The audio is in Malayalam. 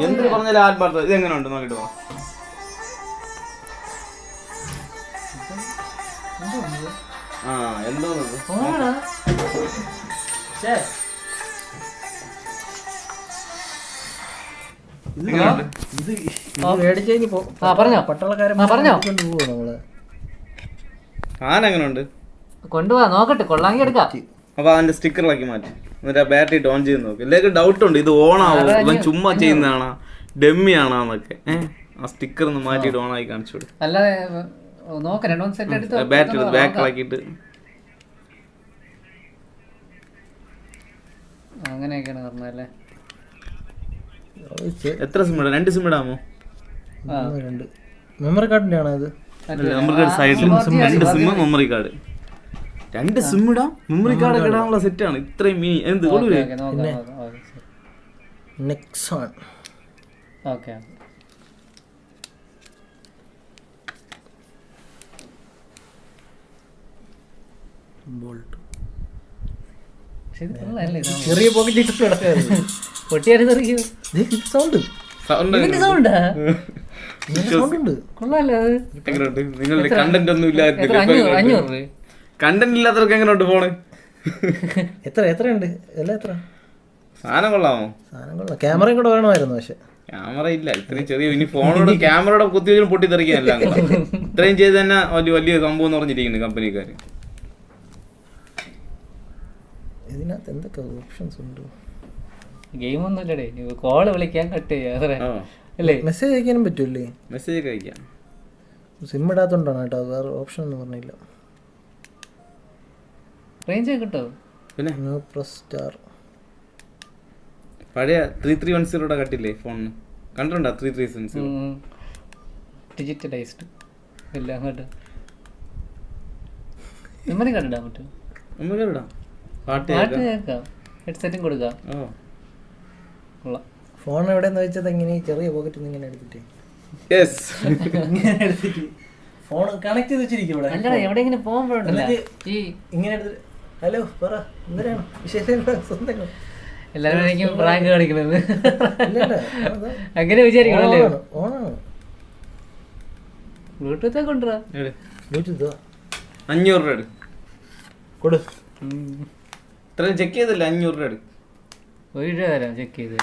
എന്ത് പറഞ്ഞാലും ആത്മാർത്ഥ. ഇത് എങ്ങനെ ഉണ്ട് നോക്കിട്ട് പോ. ആ എന്തോന്നത് ആനെങ്ങനുണ്ട് കൊണ്ടുപോവാ നോക്കട്ടെ, കൊള്ളാങ്കി എടുക്കാം. അപ്പൊ അതിന്റെ സ്റ്റിക്കറിലാക്കി മാറ്റി എന്നിട്ട് ആ ബാറ്ററി ഓൺ ചെയ്ത് നോക്ക്. എല്ലാവർക്കും ഡൗട്ട് ഉണ്ട് ഇത് ഓൺ ആവോ, ഇവൻ ചുമ്മാ ചെയ്യുന്നതാണോ ഡെമ്മി ആണോന്നൊക്കെ. ആ സ്റ്റിക്കർ ഒന്ന് മാറ്റിയിട്ട് ഓൺ ആയി കാണിച്ചു കൊടുക്കും. അല്ലാതെ ബാറ്ററി ബാക്കിലാക്കിയിട്ട് അങ്ങനെയൊക്കെയാണ് പറഞ്ഞല്ലേ. എത്ര സിം ഇടാം? 2 സിം ഇടാമോ? മെമ്മറി കാർഡിന്റെ ആണോ ഇത്? മെമ്മറി കാർഡ് സൈഡിൽ 2 സിം മെമ്മറി കാർഡ്. 2 സിം ഇടാം. മെമ്മറി കാർഡ് ഒക്കെ ഇടാനുള്ള സെറ്റാണ്. ഇത്രയും മിനി എന്ത് കൊള്ളൂലേ? നെക്സോൺ. Okay bolt. ചെറിയ പോക്കറ്റ് ഇട്ടിട്ട് കിടക്കായിരുന്നു. പൊട്ടിയാലും സൗണ്ട് സൗണ്ടാ നിങ്ങളുടെ കണ്ടന്റ് ഒന്നും ഇല്ലാത്ത 500 കണ്ടന്റ് ഇല്ലാത്തവർക്ക് എങ്ങനെയുണ്ട് ഫോണ്? എത്രയുണ്ട് എല്ലാം? എത്ര സാധനം കൊള്ളാമോ? സാധനം കൊള്ളാം. ക്യാമറയും കൂടെ വേണമായിരുന്നു. പക്ഷെ ക്യാമറ ഇല്ല. ഇത്രയും ചെറിയ ഇനി ഫോണോട് ക്യാമറയുടെ കുത്തിവെച്ചും പൊട്ടിത്തെറിക്കാനല്ല. ഇത്രയും ചെയ്ത് തന്നെ വലിയ സംഭവം എന്ന് പറഞ്ഞിരിക്കുന്നു കമ്പനിക്കാർ. ഇതിനകത്ത് എന്തൊക്കെ ഓപ്ഷൻസ് ഉണ്ട്? ഗെയിം ഒന്നും ഇല്ലടേ, കോള് വിളിക്കാൻ കട്ട് ചെയ്യാം അല്ലേ? മെസ്സേജ് അയക്കാനും പറ്റൂല്ലേ? മെസ്സേജ് ഒക്കെ അയക്കാം. സിം ഇടാത്തോണ്ടാണ് കേട്ടോ, വേറെ ഓപ്ഷൻ ഒന്നും പറഞ്ഞില്ല. റേഞ്ച് കിട്ടോ? പിന്നെ സ്റ്റാർ പഴയ 3310 കട്ടില്ലേ ഫോണിന്? കണ്ടിട്ടുണ്ടോ 3310? ഡിജിറ്റലൈസ്ഡ് എല്ലാം കേട്ടോ. മെമ്മറി കാർഡ് ഇടാൻ പറ്റും. മെമ്മറി കാർഡ് ഇടാം. പാട്ട് കേൾക്കാം, ഹെഡ്സെറ്റും കൊടുക്കാം. ഫോൺ എവിടെയെന്ന് വെച്ചത് എങ്ങനെ ചെറിയ പോക്കറ്റിൽ ഇങ്ങനെ എടുത്തിട്ട് ഫോൺ കണക്ട് ചെയ്ത് വെച്ചിരിക്കും ഇവിടെ. അല്ല എവിടെയെങ്കിലും പോകുമ്പോഴുണ്ടല്ലോ ഈ ഇങ്ങനെ എടുത്തിട്ട് ഹലോ പറ എന്തിനാണ് വിശേഷം സ്വന്തം എല്ലാവരും പ്രാങ്ക് കാണിക്കുന്നത് അങ്ങനെ വിചാരിക്കണല്ലേ. ഓണാണ്. ബ്ലൂടൂത്ത് കൊണ്ടുവരാ. ബ്ലൂടൂത്ത് 500 രൂപ കൊടു. ഇത്രയും ചെക്ക് ചെയ്തില്ല. 500 രൂപ 1 രൂപ തരാം ചെക്ക് ചെയ്ത്.